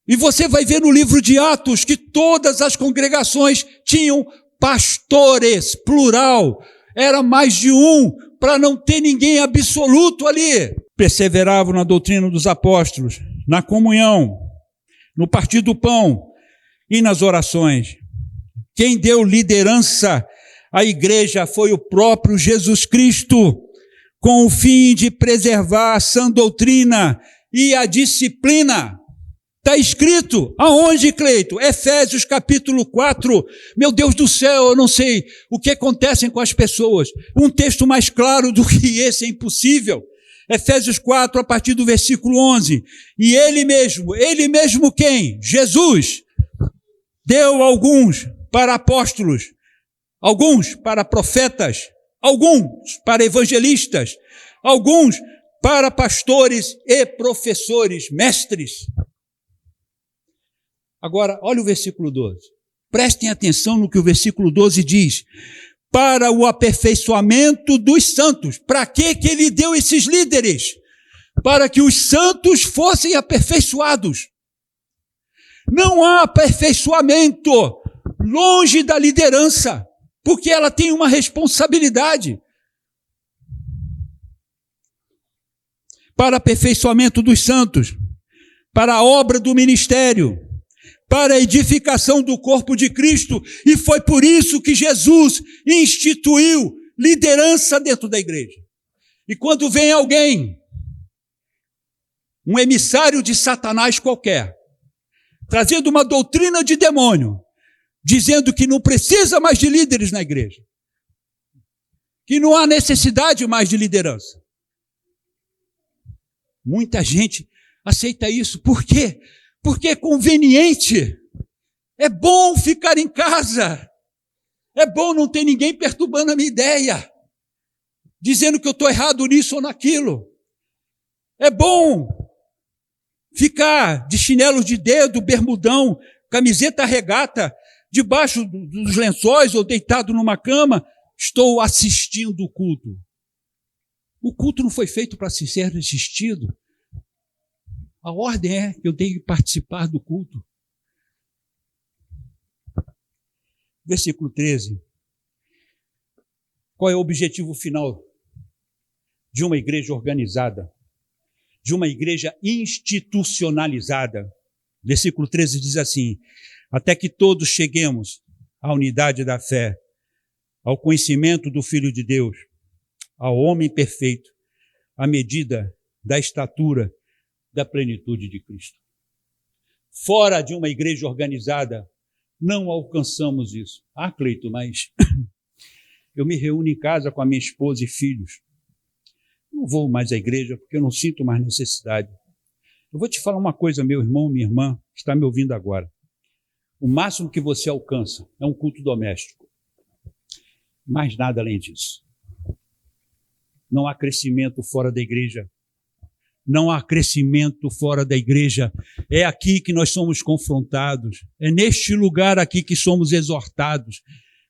E você vai ver no livro de Atos que todas as congregações tinham pastores, plural. Era mais de um, para não ter ninguém absoluto ali. Perseveravam na doutrina dos apóstolos, na comunhão, no partir do pão e nas orações. Quem deu liderança à igreja foi o próprio Jesus Cristo, com o fim de preservar a sã doutrina e a disciplina. Está escrito, aonde, Cleito? Efésios capítulo 4. Meu Deus do céu, eu não sei o que acontece com as pessoas. Um texto mais claro do que esse é impossível. Efésios 4, a partir do versículo 11. E ele mesmo quem? Jesus, deu alguns para apóstolos, alguns para profetas, alguns para evangelistas, alguns para pastores e professores, mestres. Agora, olha o versículo 12. Prestem atenção no que o versículo 12 diz. Para o aperfeiçoamento dos santos. Para que ele deu esses líderes? Para que os santos fossem aperfeiçoados. Não há aperfeiçoamento longe da liderança, porque ela tem uma responsabilidade. Para aperfeiçoamento dos santos, para a obra do ministério, para a edificação do corpo de Cristo, e foi por isso que Jesus instituiu liderança dentro da igreja. E quando vem alguém, um emissário de Satanás qualquer, trazendo uma doutrina de demônio, dizendo que não precisa mais de líderes na igreja, que não há necessidade mais de liderança. Muita gente aceita isso. Por quê? Porque é conveniente. É bom ficar em casa. É bom não ter ninguém perturbando a minha ideia, dizendo que eu estou errado nisso ou naquilo. É bom ficar de chinelo de dedo, bermudão, camiseta regata, debaixo dos lençóis ou deitado numa cama. Estou assistindo o culto. O culto não foi feito para ser assistido. A ordem é que eu tenho que participar do culto. Versículo 13. Qual é o objetivo final de uma igreja organizada? De uma igreja institucionalizada? Versículo 13 diz assim: até que todos cheguemos à unidade da fé, ao conhecimento do Filho de Deus, ao homem perfeito, à medida da estatura da plenitude de Cristo. Fora de uma igreja organizada, não alcançamos isso. Ah, Cleito, mas eu me reúno em casa com a minha esposa e filhos. Não vou mais à igreja porque eu não sinto mais necessidade. Eu vou te falar uma coisa, meu irmão, minha irmã, que está me ouvindo agora. O máximo que você alcança é um culto doméstico. Mais nada além disso. Não há crescimento fora da igreja. Não há crescimento fora da igreja. É aqui que nós somos confrontados. É neste lugar aqui que somos exortados,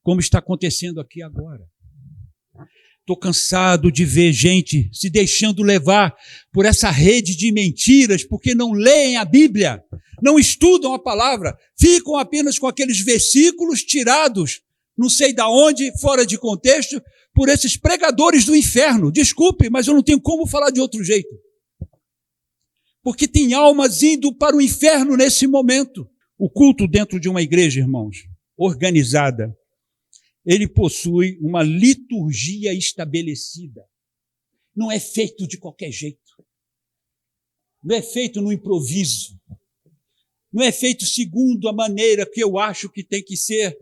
como está acontecendo aqui agora. Estou cansado de ver gente se deixando levar por essa rede de mentiras, porque não leem a Bíblia, não estudam a palavra, ficam apenas com aqueles versículos tirados, não sei de onde, fora de contexto, por esses pregadores do inferno. Desculpe, mas eu não tenho como falar de outro jeito. Porque tem almas indo para o inferno nesse momento. O culto dentro de uma igreja, irmãos, organizada, ele possui uma liturgia estabelecida. Não é feito de qualquer jeito. Não é feito no improviso. Não é feito segundo a maneira que eu acho que tem que ser.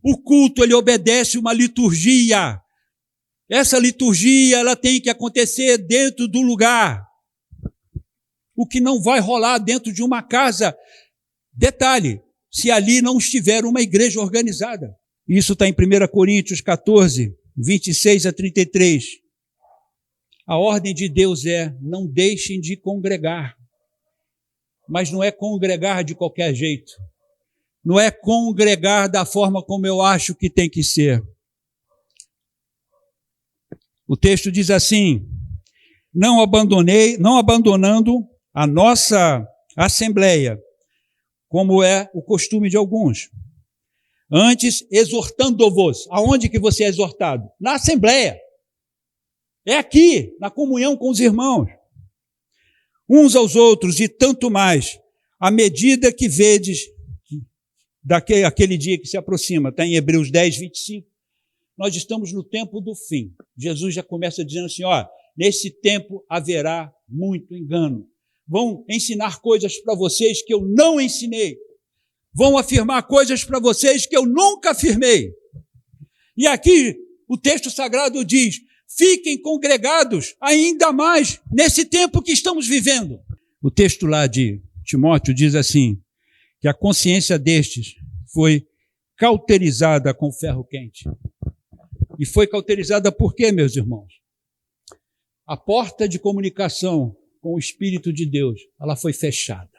O culto, ele obedece uma liturgia. Essa liturgia, ela tem que acontecer dentro do lugar. O que não vai rolar dentro de uma casa. Detalhe, se ali não estiver uma igreja organizada. Isso está em 1 Coríntios 14, 26 a 33. A ordem de Deus é: não deixem de congregar. Mas não é congregar de qualquer jeito. Não é congregar da forma como eu acho que tem que ser. O texto diz assim: não abandonando a nossa assembleia, como é o costume de alguns. Antes, exortando-vos. Aonde que você é exortado? Na assembleia. É aqui, na comunhão com os irmãos. Uns aos outros, e tanto mais, à medida que vedes aquele dia que se aproxima. Está em Hebreus 10, 25. Nós estamos no tempo do fim. Jesus já começa dizendo assim, nesse tempo haverá muito engano. Vão ensinar coisas para vocês que eu não ensinei. Vão afirmar coisas para vocês que eu nunca afirmei. E aqui o texto sagrado diz: fiquem congregados ainda mais nesse tempo que estamos vivendo. O texto lá de Timóteo diz assim, que a consciência destes foi cauterizada com ferro quente. E foi cauterizada por quê, meus irmãos? A porta de comunicação com o Espírito de Deus, ela foi fechada.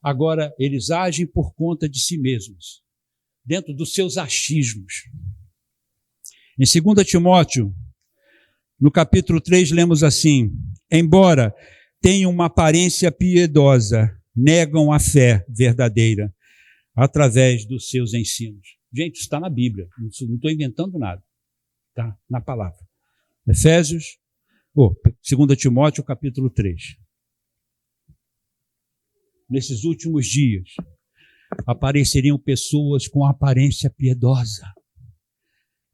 Agora, eles agem por conta de si mesmos, dentro dos seus achismos. Em 2 Timóteo, no capítulo 3, lemos assim: embora tenham uma aparência piedosa, negam a fé verdadeira através dos seus ensinos. Gente, isso está na Bíblia, não estou inventando nada, está na palavra. 2 Timóteo, capítulo 3. Nesses últimos dias, apareceriam pessoas com aparência piedosa,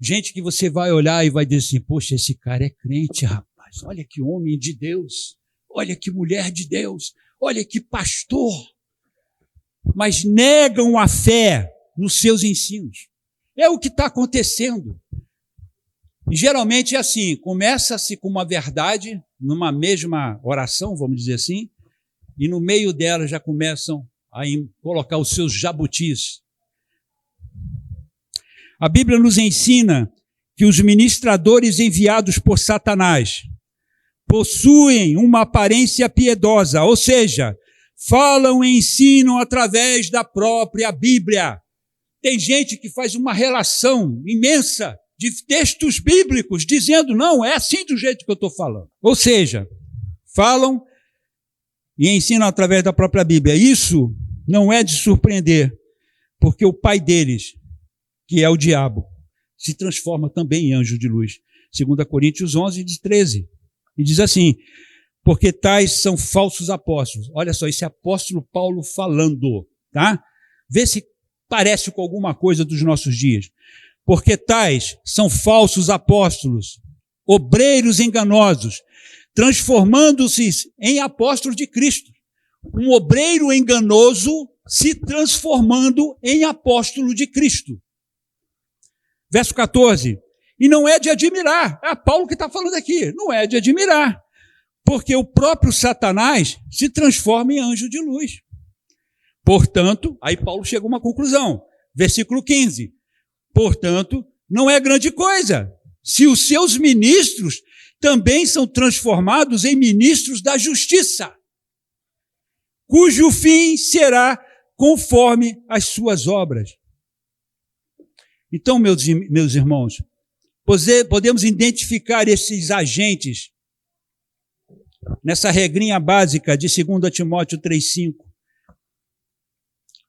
Gente que você vai olhar e vai dizer assim, poxa, esse cara é crente, rapaz. Olha que homem de Deus. Olha que mulher de Deus. Olha que pastor. Mas negam a fé nos seus ensinos. É o que está acontecendo. E geralmente é assim, começa-se com uma verdade, numa mesma oração, vamos dizer assim, e no meio dela já começam a colocar os seus jabutis. A Bíblia nos ensina que os ministradores enviados por Satanás possuem uma aparência piedosa, ou seja, falam e ensinam através da própria Bíblia. Tem gente que faz uma relação imensa de textos bíblicos, dizendo, não, é assim do jeito que eu estou falando. Ou seja, falam e ensinam através da própria Bíblia. Isso não é de surpreender, porque o pai deles, que é o diabo, se transforma também em anjo de luz. 2 Coríntios 11, 13. E diz assim, porque tais são falsos apóstolos. Olha só, esse apóstolo Paulo falando, tá? Vê se parece com alguma coisa dos nossos dias. Porque tais são falsos apóstolos, obreiros enganosos, transformando-se em apóstolos de Cristo. Um obreiro enganoso se transformando em apóstolo de Cristo. Verso 14. E não é de admirar, é Paulo que está falando aqui, não é de admirar, porque o próprio Satanás se transforma em anjo de luz. Portanto, aí Paulo chega a uma conclusão, versículo 15. Portanto, não é grande coisa se os seus ministros também são transformados em ministros da justiça, cujo fim será conforme as suas obras. Então, meus irmãos, podemos identificar esses agentes nessa regrinha básica de 2 Timóteo 3,5,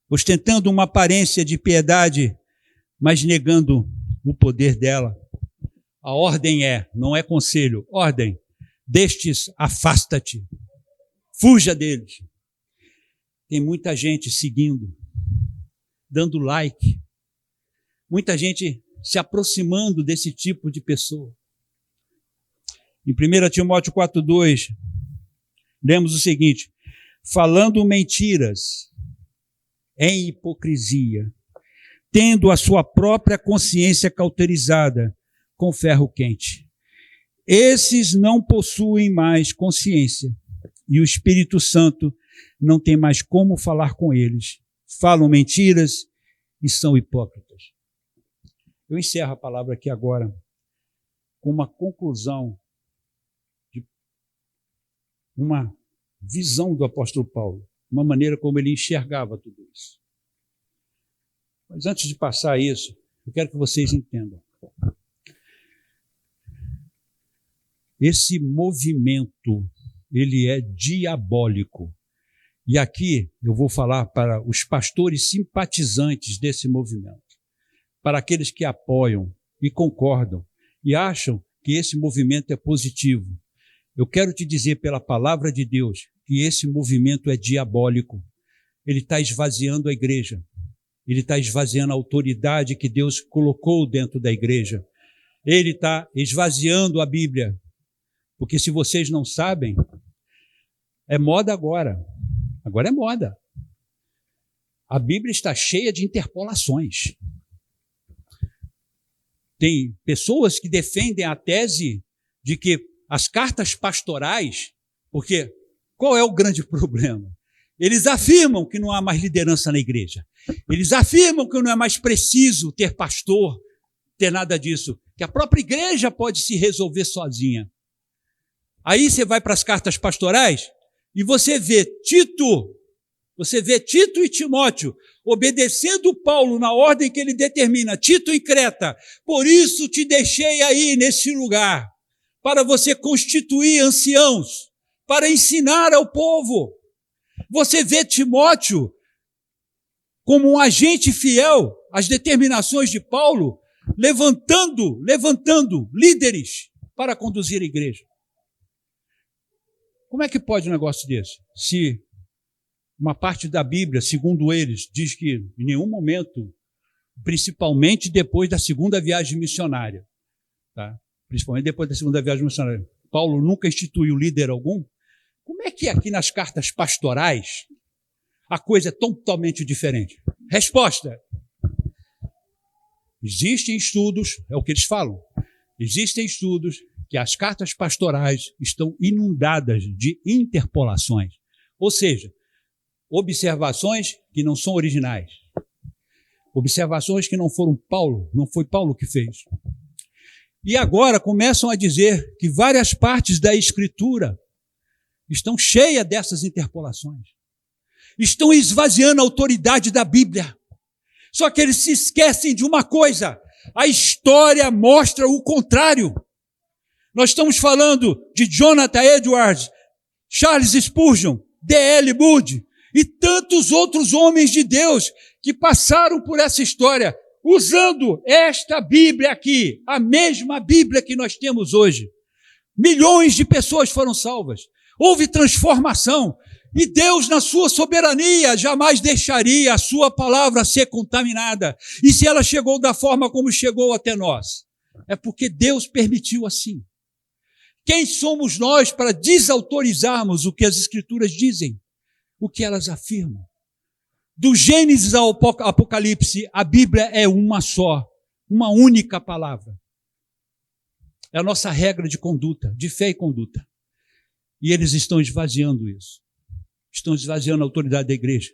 ostentando uma aparência de piedade, mas negando o poder dela. A ordem não é conselho, ordem, destes afasta-te, fuja deles. Tem muita gente seguindo, dando like, muita gente se aproximando desse tipo de pessoa. Em 1 Timóteo 4,2, lemos o seguinte, falando mentiras em hipocrisia, tendo a sua própria consciência cauterizada com ferro quente. Esses não possuem mais consciência, e o Espírito Santo não tem mais como falar com eles. Falam mentiras e são hipócritas. Eu encerro a palavra aqui agora com uma conclusão, de uma visão do apóstolo Paulo, uma maneira como ele enxergava tudo isso. Mas antes de passar isso, eu quero que vocês entendam. Esse movimento, ele é diabólico. E aqui eu vou falar para os pastores simpatizantes desse movimento, para aqueles que apoiam e concordam e acham que esse movimento é positivo. Eu quero te dizer pela palavra de Deus que esse movimento é diabólico. Ele está esvaziando a igreja. Ele está esvaziando a autoridade que Deus colocou dentro da igreja. Ele está esvaziando a Bíblia. Porque se vocês não sabem, é moda agora. Agora é moda. A Bíblia está cheia de interpolações. Tem pessoas que defendem a tese de que as cartas pastorais, porque qual é o grande problema? Eles afirmam que não há mais liderança na igreja. Eles afirmam que não é mais preciso ter pastor, ter nada disso, que a própria igreja pode se resolver sozinha. Aí você vai para as cartas pastorais e você vê Tito e Timóteo obedecendo Paulo na ordem que ele determina, Tito em Creta, por isso te deixei aí nesse lugar, para você constituir anciãos, para ensinar ao povo. Você vê Timóteo como um agente fiel às determinações de Paulo, levantando líderes para conduzir a igreja. Como é que pode um negócio desse? Se uma parte da Bíblia, segundo eles, diz que em nenhum momento principalmente depois da segunda viagem missionária. Tá? Principalmente depois da segunda viagem missionária. Paulo nunca instituiu líder algum. Como é que aqui nas cartas pastorais a coisa é totalmente diferente? Resposta. Existem estudos, é o que eles falam, existem estudos que as cartas pastorais estão inundadas de interpolações, ou seja, observações que não são originais, observações que não foram Paulo, não foi Paulo que fez. E agora começam a dizer que várias partes da Escritura estão cheias dessas interpolações, estão esvaziando a autoridade da Bíblia. Só que eles se esquecem de uma coisa: a história mostra o contrário. Nós estamos falando de Jonathan Edwards, Charles Spurgeon, D.L. Moody e tantos outros homens de Deus que passaram por essa história, usando esta Bíblia aqui, a mesma Bíblia que nós temos hoje. Milhões de pessoas foram salvas. Houve transformação. E Deus, na sua soberania, jamais deixaria a sua palavra ser contaminada. E se ela chegou da forma como chegou até nós, é porque Deus permitiu assim. Quem somos nós para desautorizarmos o que as Escrituras dizem, o que elas afirmam? Do Gênesis ao Apocalipse, a Bíblia é uma só, uma única palavra. É a nossa regra de conduta, de fé e conduta. E eles estão esvaziando isso. Estão esvaziando a autoridade da igreja.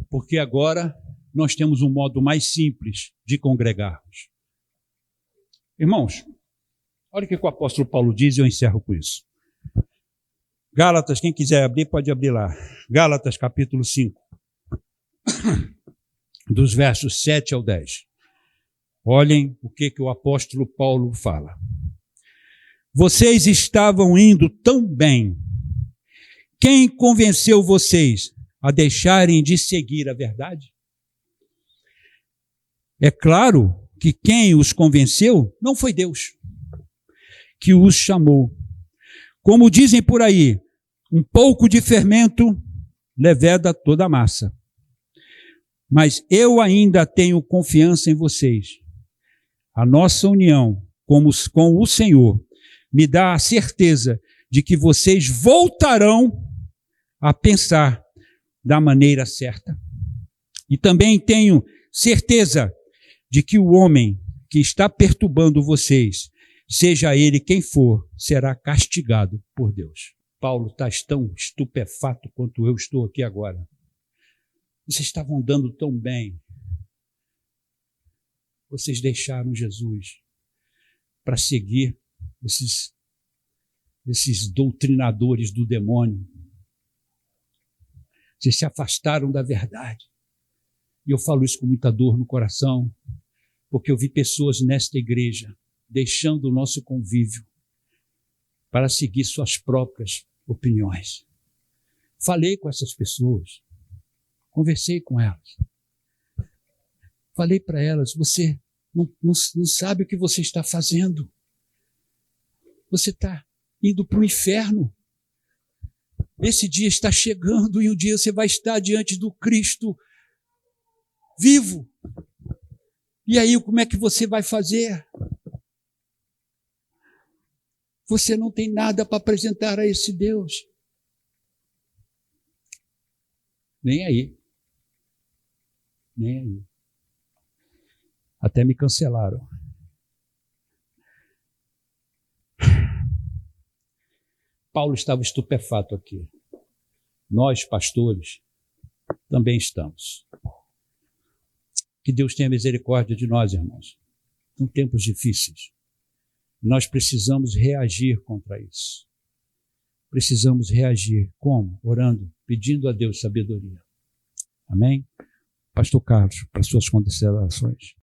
Porque agora nós temos um modo mais simples de congregarmos. Irmãos, olha o que o apóstolo Paulo diz e eu encerro com isso. Gálatas, quem quiser abrir, pode abrir lá. Gálatas, capítulo 5. Dos versos 7 ao 10. Olhem o que o apóstolo Paulo fala. Vocês estavam indo tão bem. Quem convenceu vocês a deixarem de seguir a verdade? É claro que quem os convenceu não foi Deus, que os chamou. Como dizem por aí, um pouco de fermento leveda toda a massa. Mas eu ainda tenho confiança em vocês. A nossa união com o Senhor me dá a certeza de que vocês voltarão a pensar da maneira certa. E também tenho certeza de que o homem que está perturbando vocês, seja ele quem for, será castigado por Deus. Paulo está tão estupefato quanto eu estou aqui agora. Vocês estavam andando tão bem. Vocês deixaram Jesus para seguir esses doutrinadores do demônio. Vocês se afastaram da verdade. E eu falo isso com muita dor no coração, porque eu vi pessoas nesta igreja deixando o nosso convívio para seguir suas próprias opiniões. Falei com essas pessoas, conversei com elas. Falei para elas, você não sabe o que você está fazendo. Você está indo para o inferno. Esse dia está chegando e um dia você vai estar diante do Cristo vivo. E aí, como é que você vai fazer? Você não tem nada para apresentar a esse Deus. Nem aí. Nem aí. Até me cancelaram. Paulo estava estupefato aqui. Nós, pastores, também estamos. Que Deus tenha misericórdia de nós, irmãos. São tempos difíceis. Nós precisamos reagir contra isso. Precisamos reagir. Como? Orando, pedindo a Deus sabedoria. Amém? Pastor Carlos, para suas considerações.